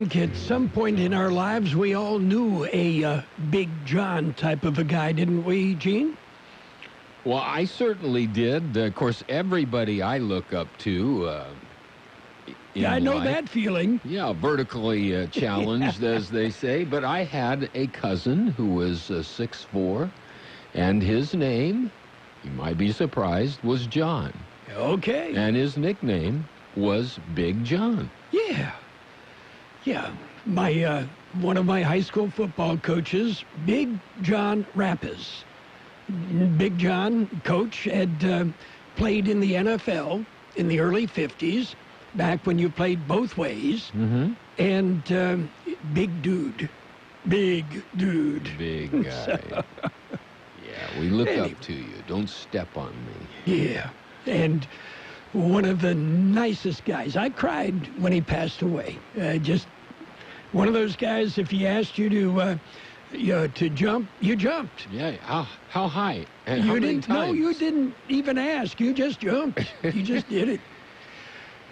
At some point in our lives, we all knew a Big John type of a guy, didn't we, Gene? Well, I certainly did. Of course, everybody I look up to I know life. that feeling. Yeah, vertically challenged, as they say. But I had a cousin who was 6'4", and his name, you might be surprised, was John. Okay. And his nickname was Big John. Yeah. Yeah. My one of my high school football coaches, Big John Rappes. Big John, coach, had played in the NFL in the early 50s, back when you played both ways. Mm-hmm. And big dude. Big dude. Big guy. Yeah, we look up to you. Don't step on me. Yeah. And one of the nicest guys. I cried when he passed away. Just one of those guys, if he asked you to jump, you jumped. Yeah. How high? And how many times? No, you didn't even ask. You just jumped. You just did it.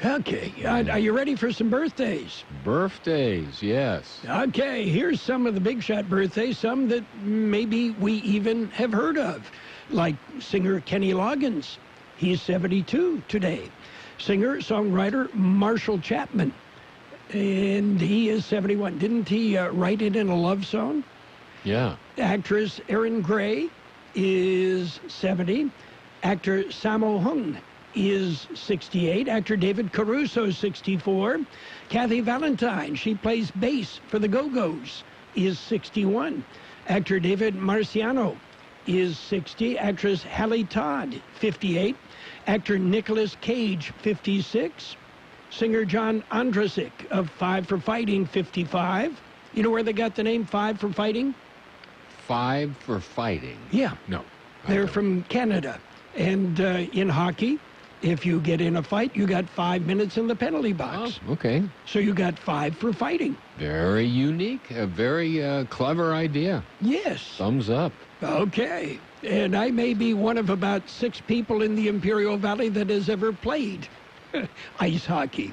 Okay. Are you ready for some birthdays? Birthdays, yes. Okay. Here's some of the big shot birthdays, some that maybe we even have heard of, like singer Kenny Loggins. He's 72 today. Singer-songwriter Marshall Chapman, and he is 71. Didn't he write it in a love song? Yeah. Actress Erin Gray is 70. Actor Sammo Hung is 68. Actor David Caruso, 64. Kathy Valentine, she plays bass for the Go-Go's, is 61. Actor David Marciano is 60. Actress Hallie Todd, 58. Actor Nicolas Cage, 56. Singer John Ondrasik of Five for Fighting, 55. You know where they got the name Five for Fighting? Five for Fighting? Yeah. No. They're from Canada. And in hockey, if you get in a fight, you got 5 minutes in the penalty box. Oh, okay. So you got Five for Fighting. Very unique. A very clever idea. Yes. Thumbs up. Okay. And I may be one of about 6 people in the Imperial Valley that has ever played ice hockey.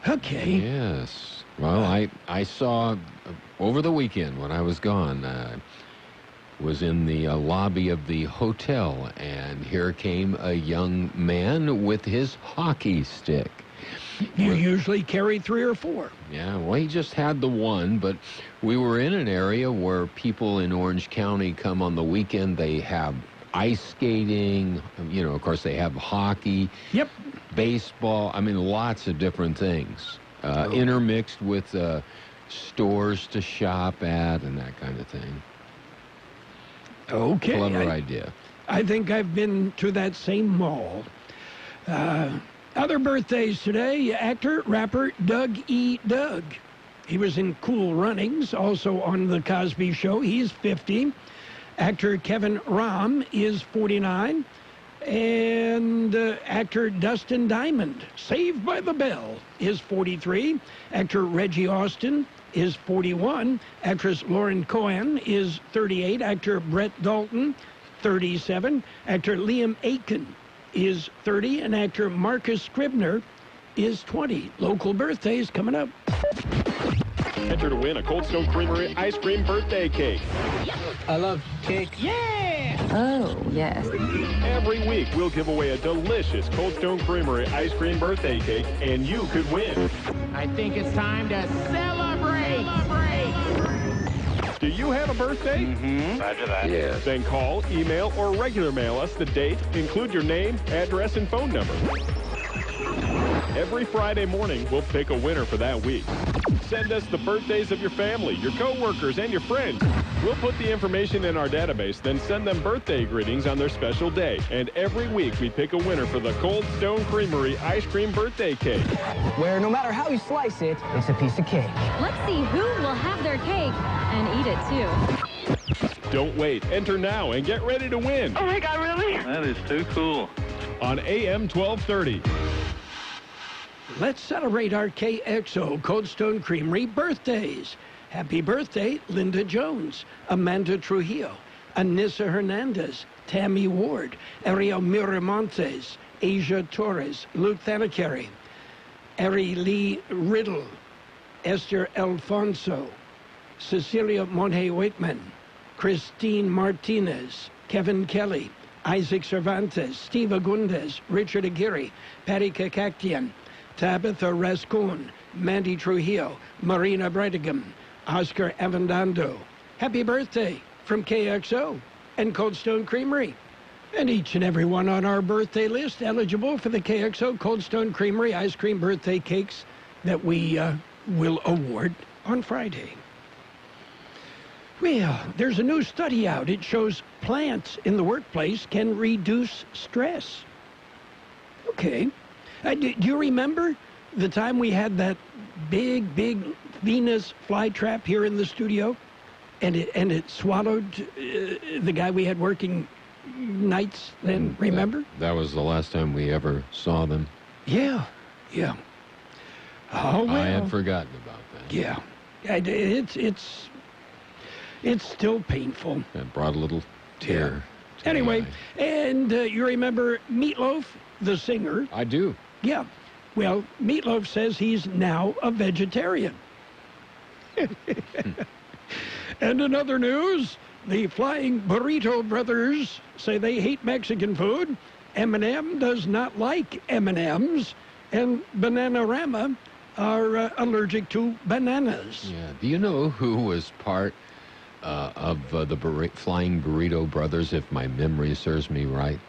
Okay. Yes. Well, I saw over the weekend when I was gone, was in the lobby of the hotel, and here came a young man with his hockey stick. You usually carry 3 or 4. Yeah, well, he just had the one, but we were in an area where people in Orange County come on the weekend. They have ice skating, you know, of course they have hockey. Yep. Baseball, I mean, lots of different things, intermixed with stores to shop at and that kind of thing. Okay. Clever idea. I think I've been to that same mall. Other birthdays today, actor, rapper Doug E. Doug. He was in Cool Runnings, also on The Cosby Show. He's 50. Actor Kevin Rahm is 49. And actor Dustin Diamond, Saved by the Bell, is 43. Actor Reggie Austin is 41. Actress Lauren Cohan is 38. Actor Brett Dalton, 37. Actor Liam Aiken is 30. And actor Marcus Scribner is 20. Local birthdays coming up. Enter to win a Cold Stone Creamery ice cream birthday cake. I love cake. Yeah! Oh, yes. Every week, we'll give away a delicious Cold Stone Creamery ice cream birthday cake, and you could win. I think it's time to celebrate! Do you have a birthday? Mm-hmm. Roger that. Yes. Then call, email, or regular mail us the date, include your name, address, and phone number. Every Friday morning, we'll pick a winner for that week. Send us the birthdays of your family, your coworkers, and your friends. We'll put the information in our database, then send them birthday greetings on their special day. And every week, we pick a winner for the Cold Stone Creamery ice cream birthday cake. Where no matter how you slice it, it's a piece of cake. Let's see who will have their cake and eat it, too. Don't wait. Enter now and get ready to win. Oh, my God, really? That is too cool. On AM 1230. Let's celebrate our KXO Cold Stone Creamery birthdays. Happy birthday, Linda Jones, Amanda Trujillo, Anissa Hernandez, Tammy Ward, Ariel Miramontes, Asia Torres, Luke Thanakari, Ari Lee Riddle, Esther Alfonso, Cecilia Monje-Whitman, Christine Martinez, Kevin Kelly, Isaac Cervantes, Steve Agundes, Richard Aguirre, Patty Kakaktian, Tabitha Rascon, Mandy Trujillo, Marina Breitigam, Oscar Avendando. Happy birthday from KXO and Cold Stone Creamery. And each and every one on our birthday list eligible for the KXO Cold Stone Creamery ice cream birthday cakes that we will award on Friday. Well, there's a new study out. It shows plants in the workplace can reduce stress. Okay. Do you remember the time we had that big Venus flytrap here in the studio? And it swallowed the guy we had working nights then, remember? That was the last time we ever saw them. Yeah. Oh, well. I had forgotten about that. Yeah. It's still painful. That brought a little tear. Yeah. Anyway, and you remember Meatloaf, the singer? I do. Yeah. Well, Meatloaf says he's now a vegetarian. And in other news, the Flying Burrito Brothers say they hate Mexican food. Eminem does not like M&Ms. And Bananarama are allergic to bananas. Yeah. Do you know who was part of the Flying Burrito Brothers, if my memory serves me right?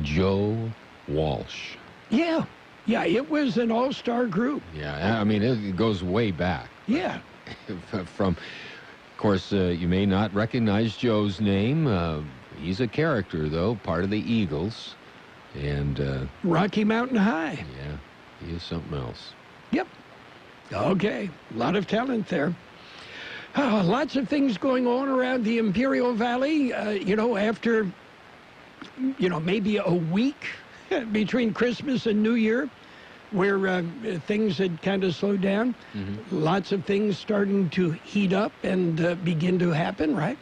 Joe Walsh. Yeah, it was an all-star group. Yeah, I mean, it goes way back. Yeah. Of course, you may not recognize Joe's name. He's a character, though, part of the Eagles. And Rocky Mountain High. Yeah, he is something else. Yep. Okay, a lot of talent there. Lots of things going on around the Imperial Valley, after, maybe a week between Christmas and New Year, where things had kind of slowed down. Mm-hmm. Lots of things starting to heat up and begin to happen, right?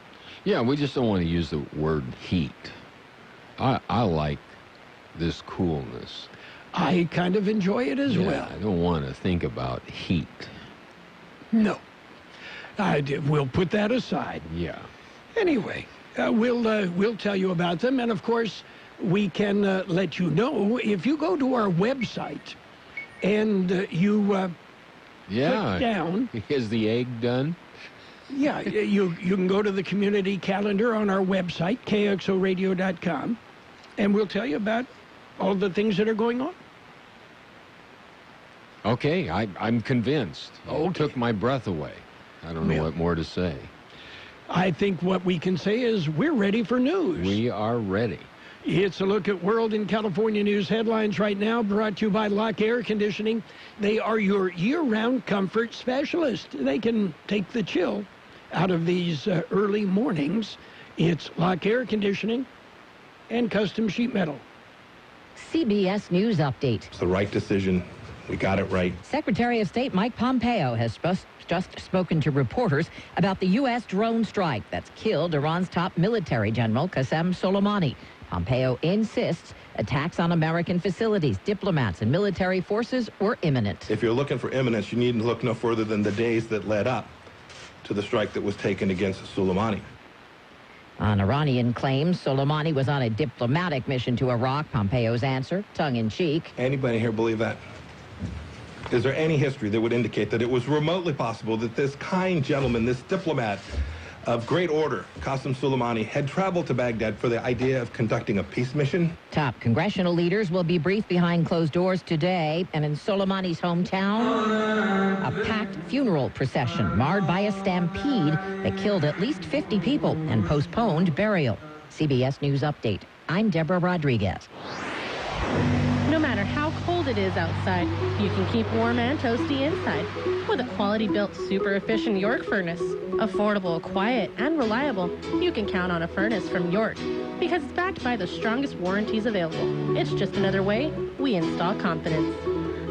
Yeah, we just don't want to use the word heat. I like this coolness. I kind of enjoy it as well. I don't want to think about heat. No. We'll put that aside. Yeah. Anyway, we'll tell you about them, and of course, we can let you know if you go to our website and you click down. Is the egg done? Yeah, you can go to the community calendar on our website, kxoradio.com, and we'll tell you about all the things that are going on. Okay, I'm convinced. Okay. It took my breath away. I don't know what more to say. I think what we can say is we're ready for news. We are ready. It's a look at World and California news headlines right now, brought to you by Lock Air Conditioning. They are your year-round comfort specialist. They can take the chill out of these early mornings. It's Lock Air Conditioning and Custom Sheet Metal. CBS News Update. It's the right decision. We got it right. Secretary of State Mike Pompeo has just spoken to reporters about the U.S. drone strike that's killed Iran's top military general, Qasem Soleimani. Pompeo insists attacks on American facilities, diplomats, and military forces were imminent. If you're looking for imminence, you need to look no further than the days that led up to the strike that was taken against Soleimani. On Iranian claims Soleimani was on a diplomatic mission to Iraq, Pompeo's answer, tongue-in-cheek. Anybody here believe that? Is there any history that would indicate that it was remotely possible that this kind gentleman, this diplomat of great order, Qasem Soleimani, had traveled to Baghdad for the idea of conducting a peace mission? Top congressional leaders will be briefed behind closed doors today, and in Soleimani's hometown, a packed funeral procession marred by a stampede that killed at least 50 people and postponed burial. CBS News Update. I'm Deborah Rodriguez. No matter how cold it is outside, you can keep warm and toasty inside with a quality-built, super-efficient York furnace. Affordable, quiet, and reliable, you can count on a furnace from York because it's backed by the strongest warranties available. It's just another way we install confidence.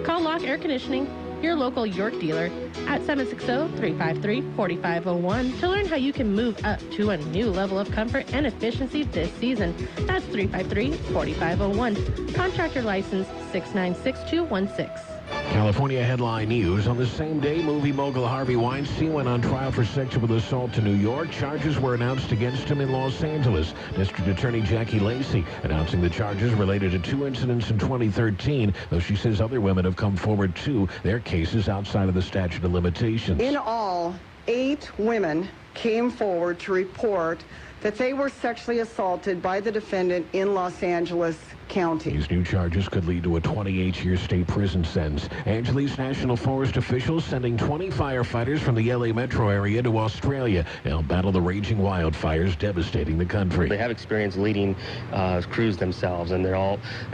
Call Lock Air Conditioning, your local York dealer, at 760-353-4501 to learn how you can move up to a new level of comfort and efficiency this season. That's 353-4501. Contractor license 696216. California headline news. On the same day, movie mogul Harvey Weinstein went on trial for sexual assault to New York. Charges were announced against him in Los Angeles. District Attorney Jackie Lacey announcing the charges related to 2 incidents in 2013, though she says other women have come forward too. Their cases outside of the statute of limitations. In all, 8 women came forward to report that they were sexually assaulted by the defendant in Los Angeles County. These new charges could lead to a 28-year state prison sentence. Angeles National Forest officials sending 20 firefighters from the LA metro area to Australia. They'll battle the raging wildfires devastating the country. They have experience leading crews themselves, and they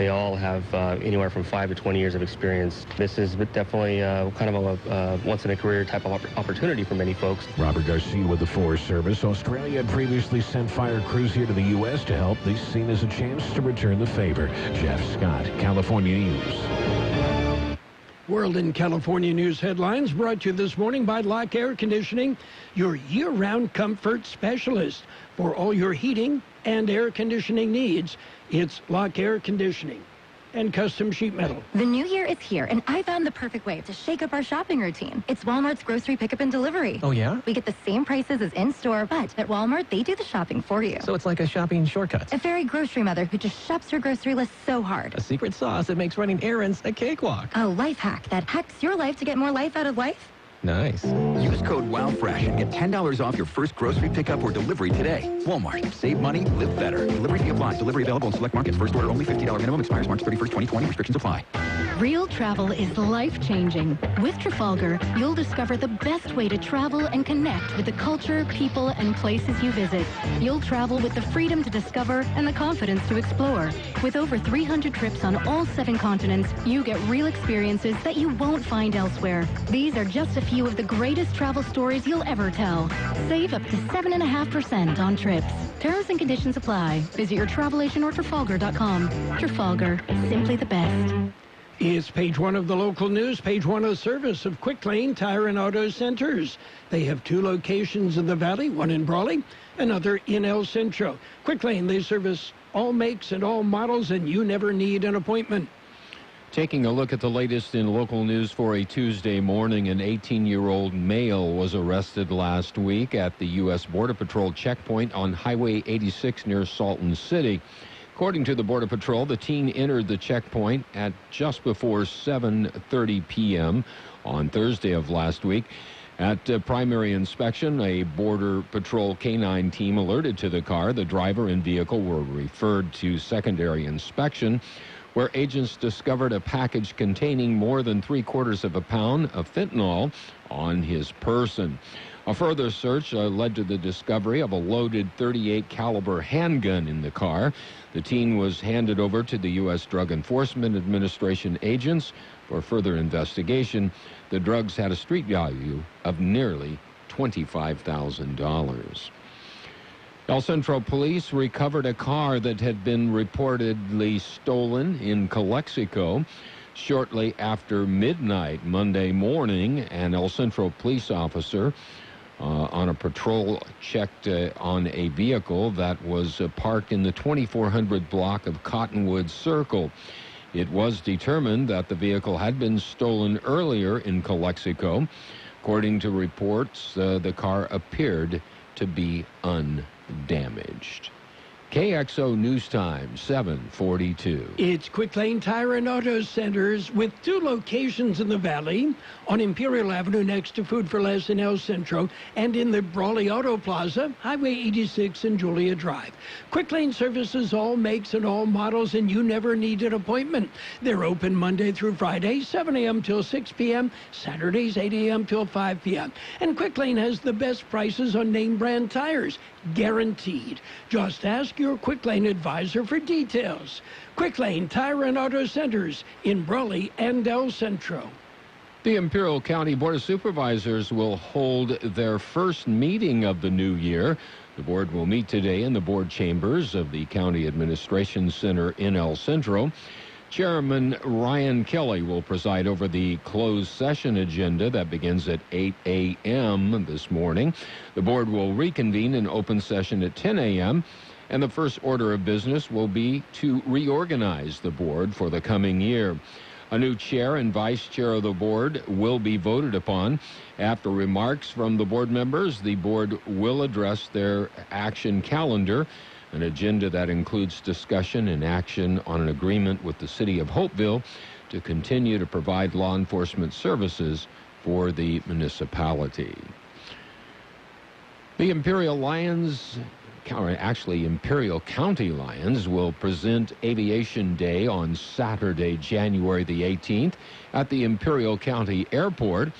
all have anywhere from 5 to 20 years of experience. This is definitely kind of a once-in-a-career type of opportunity for many folks. Robert Garcia with the Forest Service. Australia had previously sent fire crews here to the U.S. to help. This seen as a chance to return the favor. Jeff Scott, California News. World in California News headlines brought to you this morning by Lock Air Conditioning, your year-round comfort specialist. For all your heating and air conditioning needs, it's Lock Air Conditioning. And Custom Sheet Metal. The new year is here, and I found the perfect way to shake up our shopping routine. It's Walmart's grocery pickup and delivery. Oh, yeah? We get the same prices as in-store, but at Walmart, they do the shopping for you. So it's like a shopping shortcut. A fairy grocery mother who just shops her grocery list so hard. A secret sauce that makes running errands a cakewalk. A life hack that hacks your life to get more life out of life. Nice. Use code WOWFRESH and get $10 off your first grocery pickup or delivery today. Walmart. Save money, live better. Delivery fee applies. Delivery available in select markets. First order only. $50 minimum. Expires March 31st, 2020. Restrictions apply. Real travel is life-changing. With Trafalgar, you'll discover the best way to travel and connect with the culture, people, and places you visit. You'll travel with the freedom to discover and the confidence to explore. With over 300 trips on all 7 continents, you get real experiences that you won't find elsewhere. These are just a few of the greatest travel stories you'll ever tell. Save up to 7.5% on trips. Terms and conditions apply. Visit your travel agent or Trafalgar.com. Trafalgar, simply the best. It's page 1 of the local news, page 1 of service of Quick Lane Tire and Auto Centers. They have 2 locations in the Valley, one in Brawley, another in El Centro. Quick Lane, they service all makes and all models, and you never need an appointment. Taking a look at the latest in local news for a Tuesday morning, an 18-year-old male was arrested last week at the U.S. Border Patrol checkpoint on Highway 86 near Salton City. According to the Border Patrol, the teen entered the checkpoint at just before 7:30 p.m. on Thursday of last week. At primary inspection, a Border Patrol canine team alerted to the car. The driver and vehicle were referred to secondary inspection, where agents discovered a package containing more than 3/4 of a pound of fentanyl on his person. A further search led to the discovery of a loaded .38 caliber handgun in the car. The teen was handed over to the U.S. Drug Enforcement Administration agents for further investigation. The drugs had a street value of nearly $25,000. El Centro police recovered a car that had been reportedly stolen in Calexico. Shortly after midnight Monday morning, an El Centro police officer on a patrol checked on a vehicle that was parked in the 2400 block of Cottonwood Circle. It was determined that the vehicle had been stolen earlier in Calexico. According to reports, the car appeared to be undamaged. KXO News Time, 7:42. It's Quick Lane Tire and Auto Centers with 2 locations in the Valley, on Imperial Avenue next to Food for Less in El Centro, and in the Brawley Auto Plaza, Highway 86 and Julia Drive. Quick Lane services all makes and all models, and you never need an appointment. They're open Monday through Friday, 7 a.m. till 6 p.m., Saturdays 8 a.m. till 5 p.m. And Quick Lane has the best prices on name brand tires, guaranteed. Just ask your Quick Lane advisor for details. Quick Lane Tire and Auto Centers in Brawley and El Centro. The Imperial County Board of Supervisors will hold their first meeting of the new year. The board will meet today in the board chambers of the County Administration Center in El Centro. Chairman Ryan Kelly will preside over the closed session agenda that begins at 8 a.m. this morning. The board will reconvene in open session at 10 a.m., and the first order of business will be to reorganize the board for the coming year. A new chair and vice chair of the board will be voted upon. After remarks from the board members, the board will address their action calendar, an agenda that includes discussion and action on an agreement with the City of Hopeville to continue to provide law enforcement services for the municipality. The Imperial County Lions will present Aviation Day on Saturday, January the 18th at the Imperial County Airport.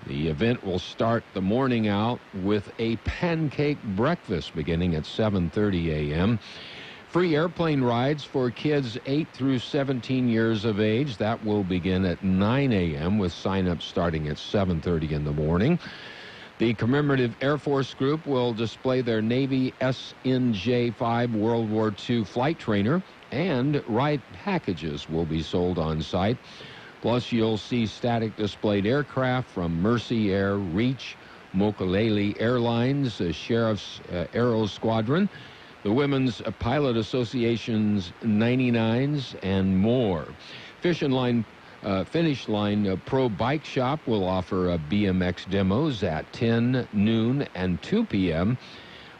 The event will start the morning out with a pancake breakfast beginning at 7:30 a.m. Free airplane rides for kids 8 through 17 years of age. That will begin at 9 a.m. with sign-up starting at 7:30 in the morning. The Commemorative Air Force Group will display their Navy SNJ-5 World War II flight trainer, and ride packages will be sold on site. Plus, you'll see static displayed aircraft from Mercy Air, Reach, Mokulele Airlines, Sheriff's Aero Squadron, the Women's Pilot Association's 99s, and more. Finish Line Pro Bike Shop will offer BMX demos at 10, noon, and 2 p.m.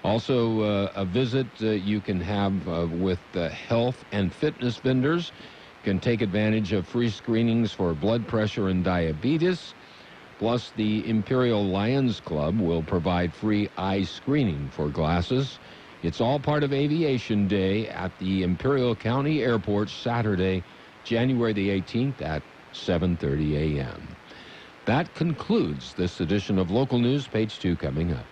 Also, a visit you can have with health and fitness vendors. You can take advantage of free screenings for blood pressure and diabetes. Plus, the Imperial Lions Club will provide free eye screening for glasses. It's all part of Aviation Day at the Imperial County Airport, Saturday, January the 18th at 7:30 a.m. That concludes this edition of Local News. Page 2 coming up.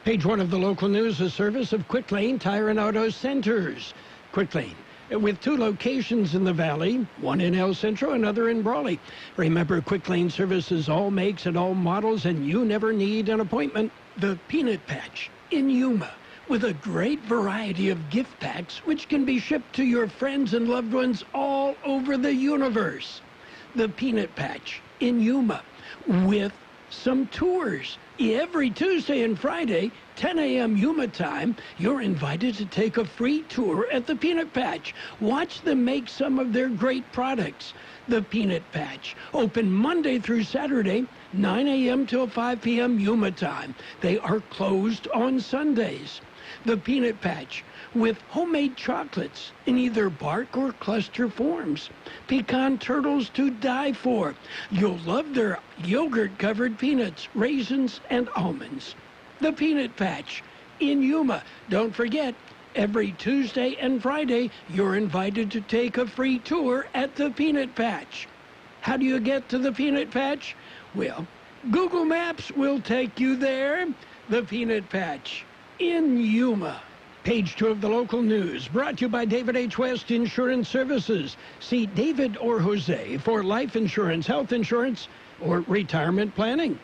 Page 1 of the local news, a service of Quick Lane Tire and Auto Centers. Quick Lane, with 2 locations in the Valley, one in El Centro, another in Brawley. Remember, Quick Lane services all makes and all models, and you never need an appointment. The Peanut Patch in Yuma, with a great variety of gift packs which can be shipped to your friends and loved ones all over the universe. The Peanut Patch in Yuma, with some tours. Every Tuesday and Friday, 10 a.m. Yuma time, you're invited to take a free tour at the Peanut Patch. Watch them make some of their great products. The Peanut Patch, open Monday through Saturday, 9 a.m. till 5 p.m. Yuma time. They are closed on Sundays. The Peanut Patch, with homemade chocolates in either bark or cluster forms. Pecan turtles to die for. You'll love their yogurt-covered peanuts, raisins, and almonds. The Peanut Patch in Yuma. Don't forget, every Tuesday and Friday, you're invited to take a free tour at the Peanut Patch. How do you get to the Peanut Patch? Well, Google Maps will take you there. The Peanut Patch in Yuma. Page 2 of the local news, brought to you by David H. West Insurance Services. See David or Jose for life insurance, health insurance, or retirement planning.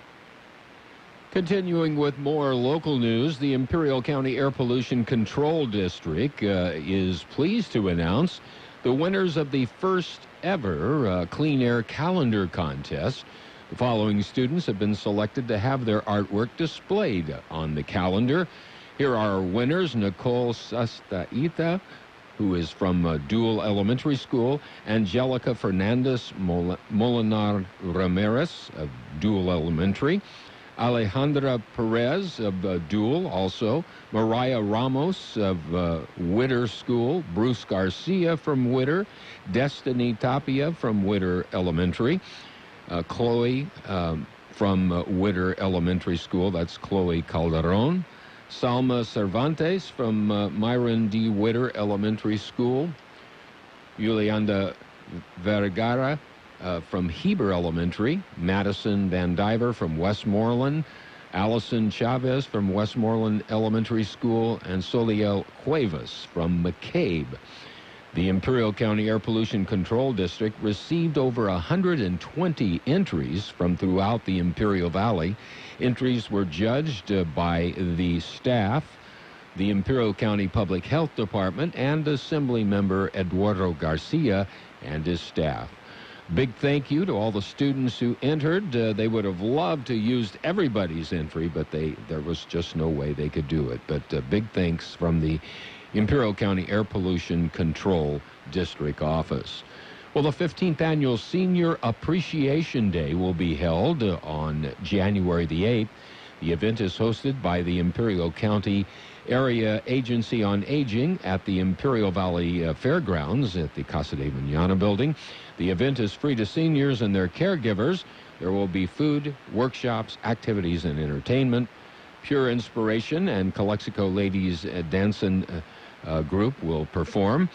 Continuing with more local news, the Imperial County Air Pollution Control District is pleased to announce the winners of the first ever Clean Air Calendar Contest. The following students have been selected to have their artwork displayed on the calendar. Here are our winners: Nicole Sastaita, who is from Dual Elementary School; Angelica Fernandez Molinar Ramirez of Dual Elementary; Alejandra Perez of Dual, also; Mariah Ramos of Witter School; Bruce Garcia from Witter; Destiny Tapia from Witter Elementary; Chloe from Witter Elementary School, that's Chloe Calderon; Salma Cervantes from Myron D. Witter Elementary School; Yulianda Vergara from Heber Elementary; Madison Van Diver from Westmoreland; Allison Chavez from Westmoreland Elementary School; and Soliel Cuevas from McCabe. The Imperial County Air Pollution Control District received over 120 entries from throughout the Imperial Valley. Entries were judged by the staff, the Imperial County Public Health Department, and Assembly Member Eduardo Garcia and his staff. Big thank you to all the students who entered. They would have loved to used everybody's entry, but there was just no way they could do it. But big thanks from the Imperial County Air Pollution Control District Office. Well, Well, the 15th Annual Senior Appreciation Day will be held on January the 8th. The event is hosted by the Imperial County Area Agency on Aging at the Imperial Valley Fairgrounds at the Casa de Mañana building. The event is free to seniors and their caregivers. There will be food, workshops, activities, and entertainment. Pure Inspiration and Calexico Ladies Dancing Group will perform.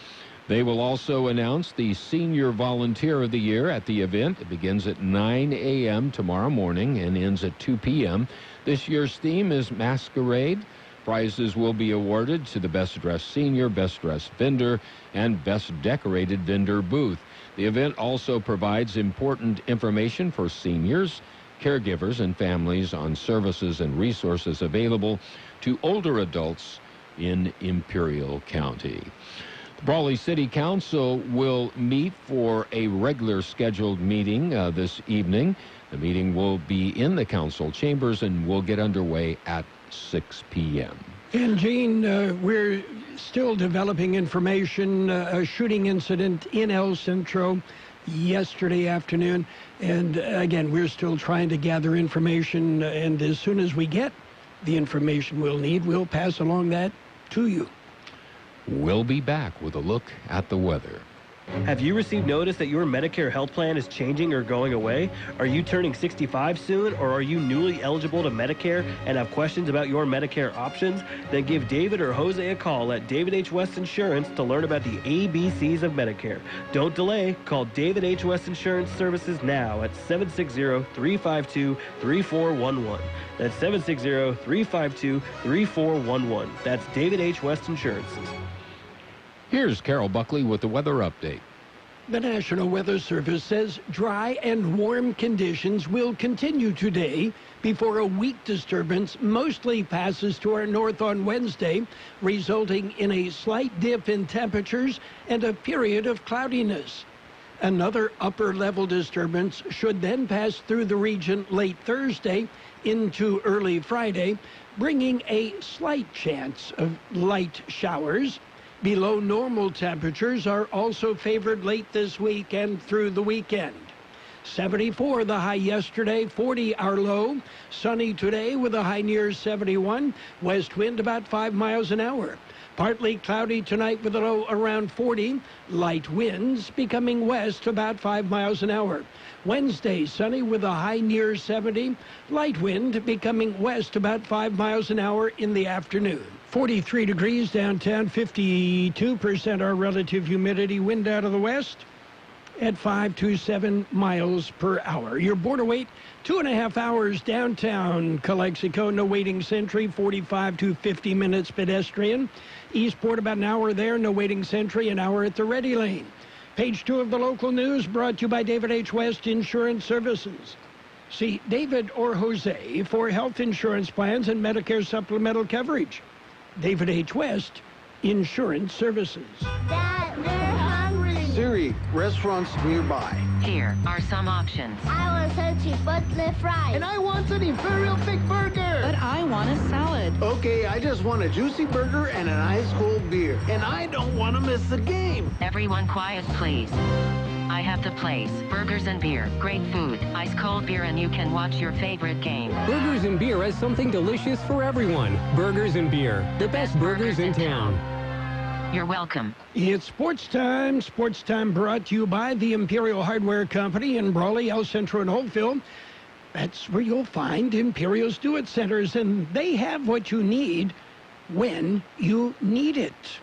They will also announce the Senior Volunteer of the Year at the event. It begins at 9 a.m. tomorrow morning and ends at 2 p.m. This year's theme is Masquerade. Prizes will be awarded to the Best Dressed Senior, Best Dressed Vendor, and Best Decorated Vendor booth. The event also provides important information for seniors, caregivers, and families on services and resources available to older adults in Imperial County. The Brawley City Council will meet for a regular scheduled meeting this evening. The meeting will be in the council chambers and will get underway at 6 p.m. And, Gene, we're still developing information, a shooting incident in El Centro yesterday afternoon. And, again, we're still trying to gather information. And as soon as we get the information we'll need, we'll pass along that to you. We'll be back with a look at the weather. Have you received notice that your Medicare health plan is changing or going away? Are you turning 65 soon, or are you newly eligible to Medicare and have questions about your Medicare options? Then give David or Jose a call at David H. West Insurance to learn about the ABCs of Medicare. Don't delay. Call David H. West Insurance Services now at 760-352-3411. That's 760-352-3411. That's David H. West Insurances. Here's Carroll Buckley with the weather update. The National Weather Service says dry and warm conditions will continue today before a weak disturbance mostly passes to our north on Wednesday, resulting in a slight dip in temperatures and a period of cloudiness. Another upper-level disturbance should then pass through the region late Thursday into early Friday, bringing a slight chance of light showers. Below normal temperatures are also favored late this week and through the weekend. 74 the high yesterday, 40 our low. Sunny today with a high near 71. West wind about 5 miles an hour. Partly cloudy tonight with a low around 40. Light winds becoming west about 5 miles an hour. Wednesday, sunny with a high near 70. Light wind becoming west about 5 miles an hour in the afternoon. 43 degrees downtown, 52% our relative humidity. Wind out of the west at 527 miles per hour. Your border wait, 2.5 hours downtown Calexico. No waiting sentry, 45 to 50 minutes pedestrian. Eastport about an hour there. No waiting sentry, an hour at the ready lane. Page 2 of the local news brought to you by David H. West Insurance Services. See David or Jose for health insurance plans and Medicare supplemental coverage. David H. West Insurance Services. Dad, they're hungry. Siri, restaurants nearby. Here are some options. I want some chipotle fries. And I want an Imperial Thick Burger. But I want a salad. Okay, I just want a juicy burger and an ice cold beer. And I don't want to miss the game. Everyone quiet, please. I have the place. Burgers and beer. Great food. Ice cold beer, and you can watch your favorite game. Burgers and Beer has something delicious for everyone. Burgers and Beer. The best burgers in town. You're welcome. It's Sports Time. Sports Time brought to you by the Imperial Hardware Company in Brawley, El Centro, and Holtville. That's where you'll find Imperial's Do-It Centers, and they have what you need when you need it.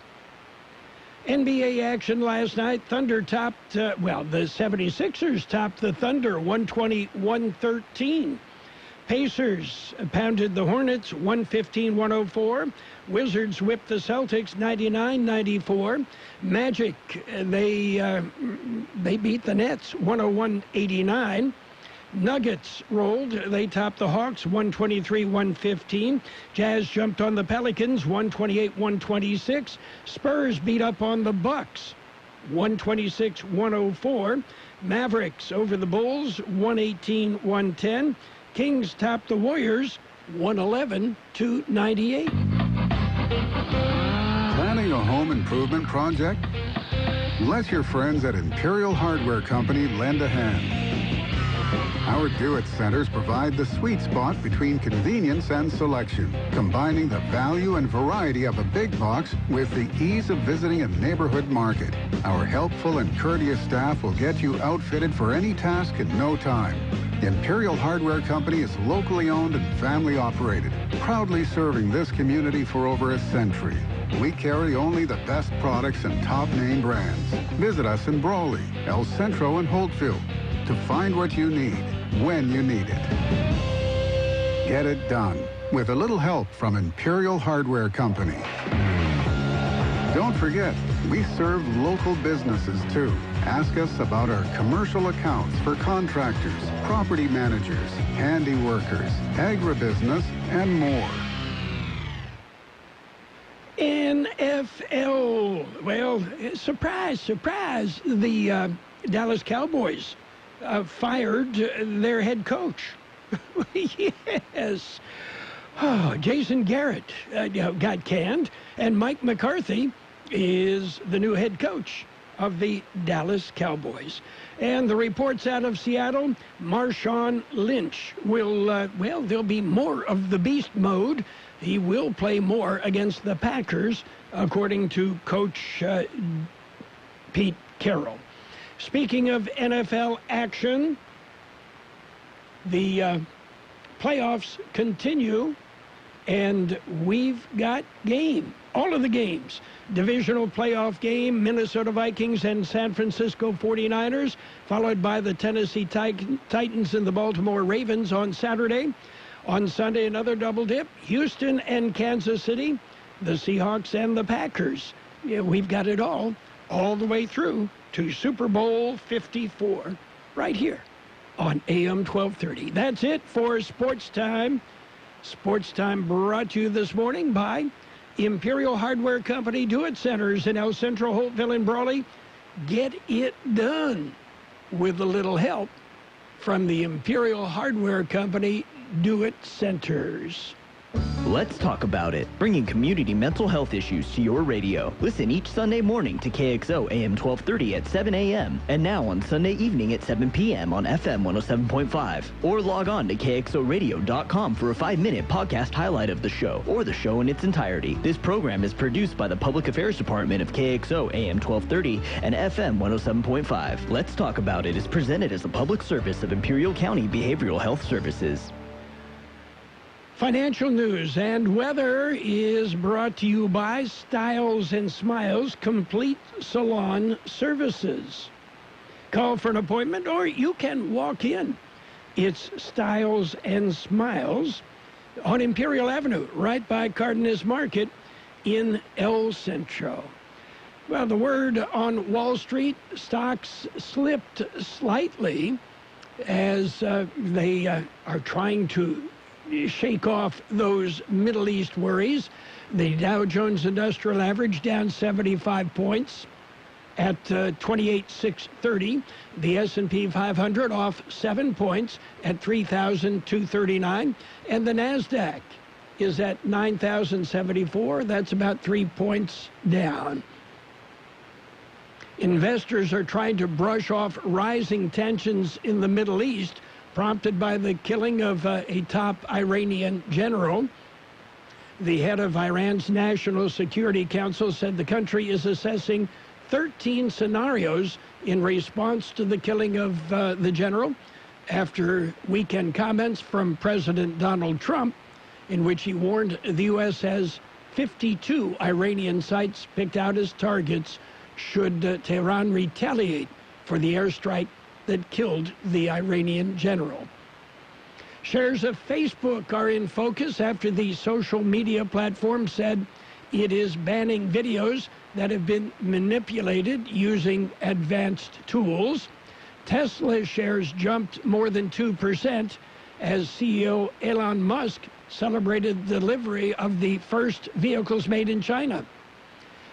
NBA action last night. Thunder topped, the 76ers topped the Thunder 120-113. Pacers pounded the Hornets 115-104. Wizards whipped the Celtics 99-94. Magic, they beat the Nets 101-89. Nuggets rolled. They topped the Hawks 123-115. Jazz jumped on the Pelicans 128-126. Spurs beat up on the Bucks 126-104. Mavericks over the Bulls 118-110. Kings topped the Warriors 111-98. Planning a home improvement project? Let your friends at Imperial Hardware Company lend a hand. Our do-it centers provide the sweet spot between convenience and selection, combining the value and variety of a big box with the ease of visiting a neighborhood market. Our helpful and courteous staff will get you outfitted for any task in no time. Imperial Hardware Company is locally owned and family operated, proudly serving this community for over a century. We carry only the best products and top name brands. Visit us in Brawley, El Centro, and Holtfield to find what you need when you need it. Get it done with a little help from Imperial Hardware Company. Don't forget, we serve local businesses too. Ask us about our commercial accounts for contractors, property managers, handy workers, agribusiness, and more. NFL. Well, surprise, surprise. The Dallas Cowboys fired their head coach. Yes. Oh, Jason Garrett got canned, and Mike McCarthy is the new head coach of the Dallas Cowboys. And the reports out of Seattle, Marshawn Lynch will, well, there'll be more of the beast mode. He will play more against the Packers, according to Coach Pete Carroll. Speaking of NFL action, the playoffs continue, and we've got all of the games. Divisional playoff game, Minnesota Vikings and San Francisco 49ers, followed by the Tennessee Titans and the Baltimore Ravens on Saturday. On Sunday, another double dip, Houston and Kansas City, the Seahawks and the Packers. Yeah, we've got it all the way through to Super Bowl 54, right here on AM 1230. That's it for Sports Time. Sports Time brought to you this morning by Imperial Hardware Company Do-It Centers in El Centro, Holtville, and Brawley. Get it done with a little help from the Imperial Hardware Company Do-It Centers. Let's talk about it, bringing community mental health issues to your radio. Listen each Sunday morning to KXO AM 1230 at 7 a.m. and now on Sunday evening at 7 p.m. on FM 107.5. Or log on to KXORadio.com for a 5-minute podcast highlight of the show or the show in its entirety. This program is produced by the Public Affairs Department of KXO AM 1230 and FM 107.5. Let's Talk About It is presented as a public service of Imperial County Behavioral Health Services. Financial news and weather is brought to you by Styles and Smiles Complete Salon Services. Call for an appointment or you can walk in. It's Styles and Smiles on Imperial Avenue, right by Cardenas Market in El Centro. Well, the word on Wall Street, stocks slipped slightly as they are trying to shake off those Middle East worries. The Dow Jones Industrial Average down 75 points at 28,630. The S&P 500 off 7 points at 3,239. And the NASDAQ is at 9,074. That's about 3 points down. Investors are trying to brush off rising tensions in the Middle East, prompted by the killing of a top Iranian general. The head of Iran's National Security Council said the country is assessing 13 scenarios in response to the killing of the general after weekend comments from President Donald Trump, in which he warned the U.S. has 52 Iranian sites picked out as targets should Tehran retaliate for the airstrike that killed the Iranian general. Shares of Facebook are in focus after the social media platform said it is banning videos that have been manipulated using advanced tools. Tesla shares jumped more than 2% as CEO Elon Musk celebrated the delivery of the first vehicles made in China.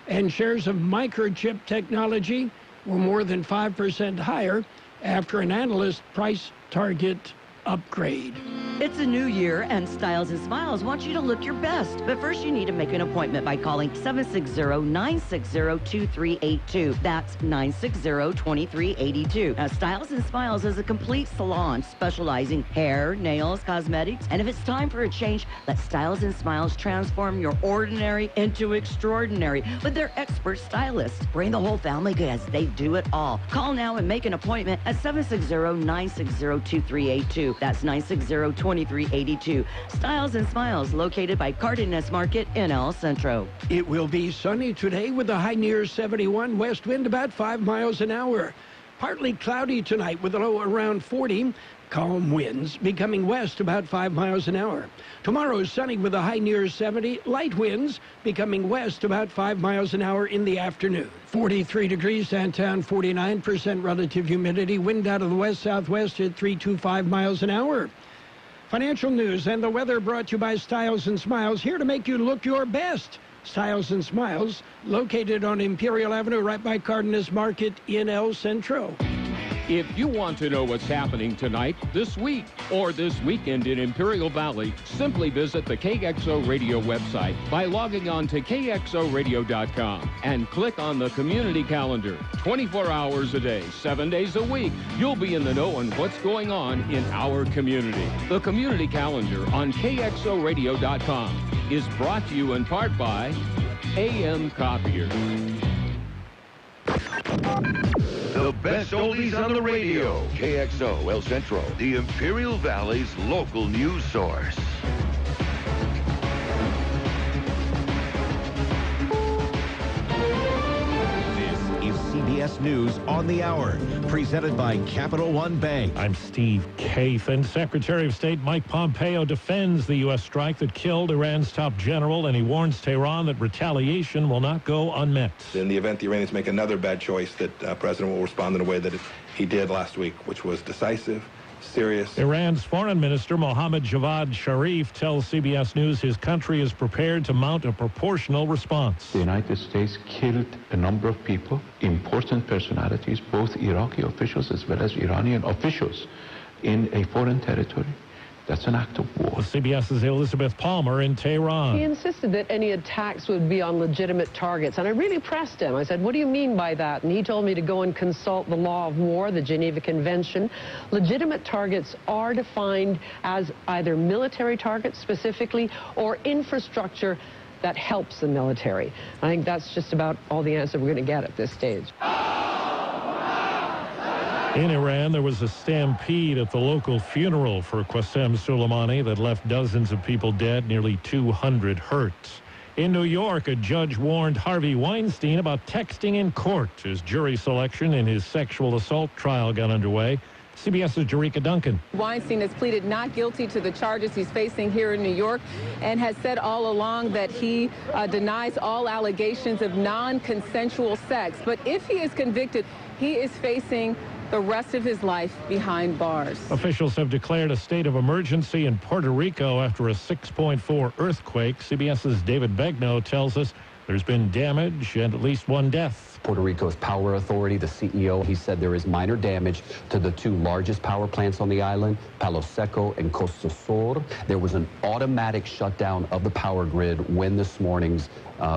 And shares of microchip technology were more than 5% higher after an analyst price target upgrade. It's a new year, and Styles and Smiles wants you to look your best. But first, you need to make an appointment by calling 760-960-2382. That's 960-2382. Now, Styles and Smiles is a complete salon specializing hair, nails, cosmetics, and if it's time for a change, let Styles and Smiles transform your ordinary into extraordinary with their expert stylists. Bring the whole family because they do it all. Call now and make an appointment at 760-960-2382. That's 960-2382. Styles and Smiles, located by Cardenas Market in El Centro. It will be sunny today with a high near 71, west wind about 5 miles an hour. Partly cloudy tonight with a low around 40. Calm winds becoming west about 5 miles an hour. Tomorrow sunny with a high near 70. Light winds becoming west about 5 miles an hour in the afternoon. 43 degrees downtown, 49% relative humidity. Wind out of the west-southwest at 325 miles an hour. Financial news and the weather brought to you by Styles and Smiles, here to make you look your best. Styles and Smiles, located on Imperial Avenue right by Cardenas Market in El Centro. If you want to know what's happening tonight, this week, or this weekend in Imperial Valley, simply visit the KXO Radio website by logging on to kxoradio.com and click on the community calendar. 24 hours a day, 7 days a week, you'll be in the know on what's going on in our community. The community calendar on kxoradio.com is brought to you in part by AM Copier. The best oldies on the radio. KXO El Centro, the Imperial Valley's local news source. CBS News on the Hour, presented by Capital One Bank. I'm Steve Kaith, and Secretary of State Mike Pompeo defends the U.S. strike that killed Iran's top general, and he warns Tehran that retaliation will not go unmet. In the event the Iranians make another bad choice, that President will respond in a way that he did last week, which was decisive, serious. Iran's Foreign Minister Mohammad Javad Zarif tells CBS News his country is prepared to mount a proportional response. The United States killed a number of people, important personalities, both Iraqi officials as well as Iranian officials, in a foreign territory. That's an act of war. CBS's Elizabeth Palmer in Tehran. He insisted that any attacks would be on legitimate targets. And I really pressed him. I said, what do you mean by that? And he told me to go and consult the law of war, the Geneva Convention. Legitimate targets are defined as either military targets specifically or infrastructure that helps the military. I think that's just about all the answer we're going to get at this stage. In Iran, there was a stampede at the local funeral for Qasem Soleimani that left dozens of people dead, nearly 200 hurt. In New York, a judge warned Harvey Weinstein about texting in court as jury selection in his sexual assault trial got underway. CBS's Jerika Duncan. Weinstein has pleaded not guilty to the charges he's facing here in New York and has said all along that he denies all allegations of non-consensual sex. But if he is convicted, he is facing the rest of his life behind bars. Officials have declared a state of emergency in Puerto Rico after a 6.4 earthquake. CBS's David Begnaud tells us there's been damage and at least one death. Puerto Rico's power authority, the CEO, he said there is minor damage to the two largest power plants on the island, Palo Seco and Costa Sur. There was an automatic shutdown of the power grid when this morning's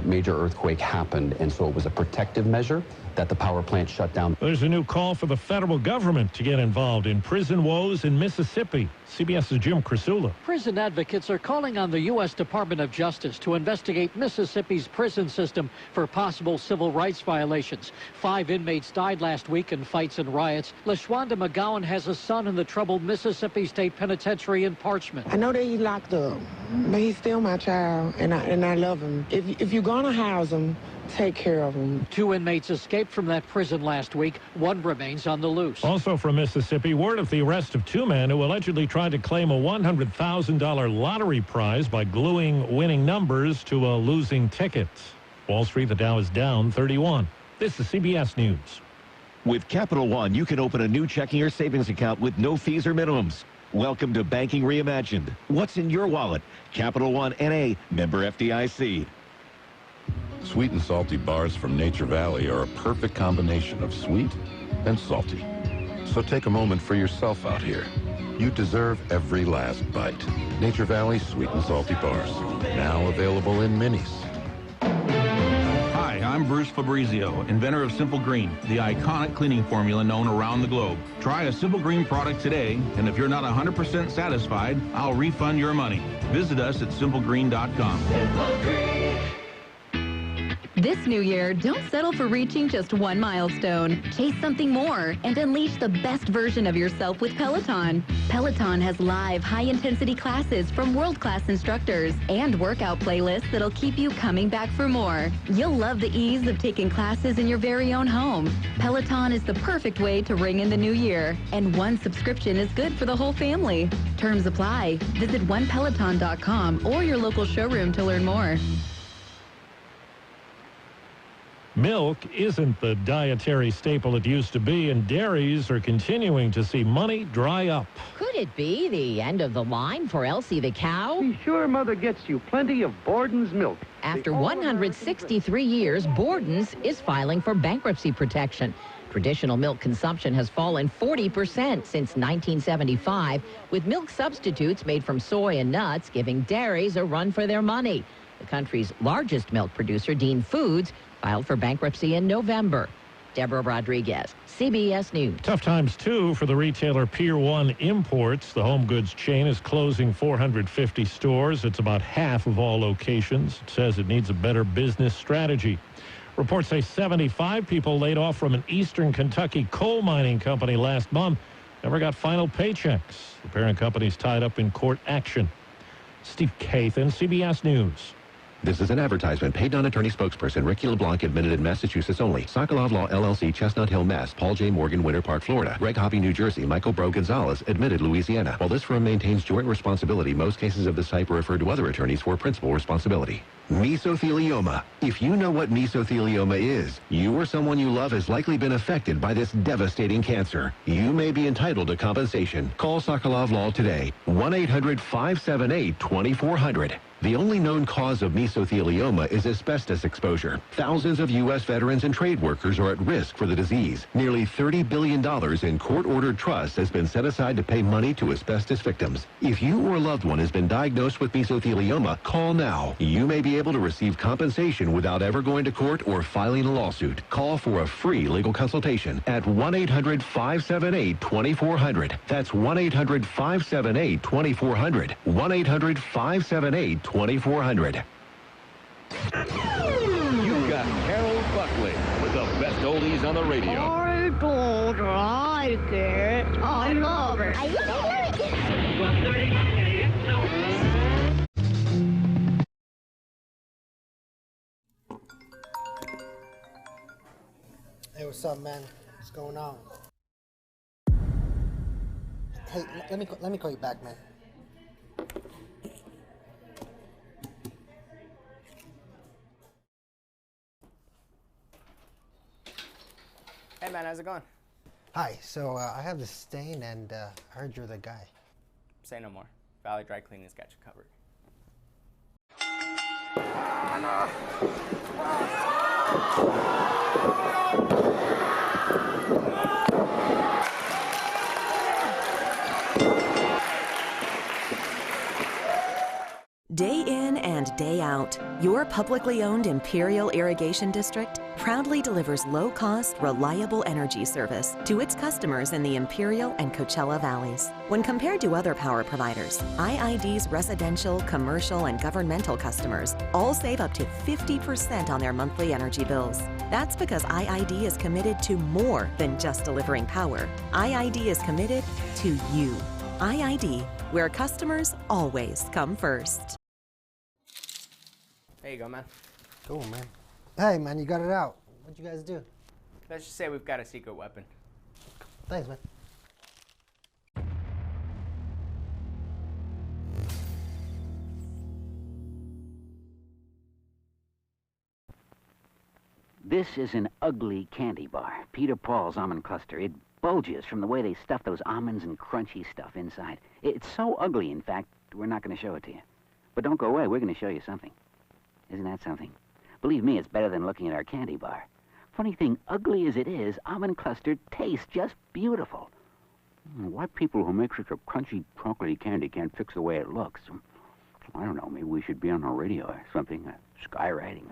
major earthquake happened, and so it was a protective measure that the power plant shut down. There's a new call for the federal government to get involved in prison woes in Mississippi. CBS's Jim Crisula. Prison advocates are calling on the U.S. Department of Justice to investigate Mississippi's prison system for possible civil rights violations. 5 inmates died last week in fights and riots. LaShonda McGowan has a son in the troubled Mississippi State Penitentiary in Parchment. I know that he's locked up, but he's still my child, and I love him. If you're going to house him, take care of him. 2 inmates escaped from that prison last week. 1 remains on the loose. Also from Mississippi, word of the arrest of 2 men who allegedly tried to claim a $100,000 lottery prize by gluing winning numbers to a losing ticket. Wall Street, the Dow is down 31. This is CBS News. With Capital One, you can open a new checking or savings account with no fees or minimums. Welcome to Banking Reimagined. What's in your wallet? Capital One N.A., member FDIC. Sweet and salty bars from Nature Valley are a perfect combination of sweet and salty. So take a moment for yourself out here. You deserve every last bite. Nature Valley Sweet and Salty Bars. Now available in minis. Hi, I'm Bruce Fabrizio, inventor of Simple Green, the iconic cleaning formula known around the globe. Try a Simple Green product today, and if you're not 100% satisfied, I'll refund your money. Visit us at simplegreen.com. Simple Green. This new year, don't settle for reaching just one milestone. Chase something more and unleash the best version of yourself with Peloton. Peloton has live, high-intensity classes from world-class instructors and workout playlists that'll keep you coming back for more. You'll love the ease of taking classes in your very own home. Peloton is the perfect way to ring in the new year, and one subscription is good for the whole family. Terms apply. Visit onepeloton.com or your local showroom to learn more. Milk isn't the dietary staple it used to be, and dairies are continuing to see money dry up. Could it be the end of the line for Elsie the cow? Be sure Mother gets you plenty of Borden's milk. After 163 years, Borden's is filing for bankruptcy protection. Traditional milk consumption has fallen 40% since 1975, with milk substitutes made from soy and nuts giving dairies a run for their money. The country's largest milk producer, Dean Foods, filed for bankruptcy in November. Deborah Rodriguez, CBS News. Tough times, too, for the retailer Pier 1 Imports. The home goods chain is closing 450 stores. It's about half of all locations. It says it needs a better business strategy. Reports say 75 people laid off from an eastern Kentucky coal mining company last month never got final paychecks. The parent company's tied up in court action. Steve Kathan, CBS News. This is an advertisement. Paid non-attorney spokesperson Ricky LeBlanc admitted in Massachusetts only. Sokolov Law, LLC, Chestnut Hill, Mass. Paul J. Morgan, Winter Park, Florida. Greg Hobby, New Jersey. Michael Bro Gonzalez, admitted Louisiana. While this firm maintains joint responsibility, most cases of this type are referred to other attorneys for principal responsibility. Mesothelioma. If you know what mesothelioma is, you or someone you love has likely been affected by this devastating cancer. You may be entitled to compensation. Call Sokolov Law today. 1-800-578-2400. The only known cause of mesothelioma is asbestos exposure. Thousands of U.S. veterans and trade workers are at risk for the disease. Nearly $30 billion in court-ordered trust has been set aside to pay money to asbestos victims. If you or a loved one has been diagnosed with mesothelioma, call now. You may be able to receive compensation without ever going to court or filing a lawsuit. Call for a free legal consultation at 1-800-578-2400. That's 1-800-578-2400. 1-800-578-2400. You've got Carroll Buckley with the best oldies on the radio. I don't like it. I love it. I love it. Hey, what's up, man? What's going on? Hey, let me call you back, man. Hey man, how's it going? Hi, so I have this stain and I heard you're the guy. Say no more. Valley Dry Cleaning's got you covered. Day in and day out, your publicly owned Imperial Irrigation District proudly delivers low-cost, reliable energy service to its customers in the Imperial and Coachella Valleys. When compared to other power providers, IID's residential, commercial, and governmental customers all save up to 50% on their monthly energy bills. That's because IID is committed to more than just delivering power. IID is committed to you. IID, where customers always come first. There you go, man. Cool, man. Hey, man, you got it out. What'd you guys do? Let's just say we've got a secret weapon. Thanks, man. This is an ugly candy bar, Peter Paul's almond cluster. It bulges from the way they stuff those almonds and crunchy stuff inside. It's so ugly, in fact, we're not going to show it to you. But don't go away, we're going to show you something. Isn't that something? Believe me, it's better than looking at our candy bar. Funny thing, ugly as it is, almond cluster tastes just beautiful. Why people who make such a crunchy, chocolatey candy can't fix the way it looks? I don't know, maybe we should be on the radio or something, skywriting.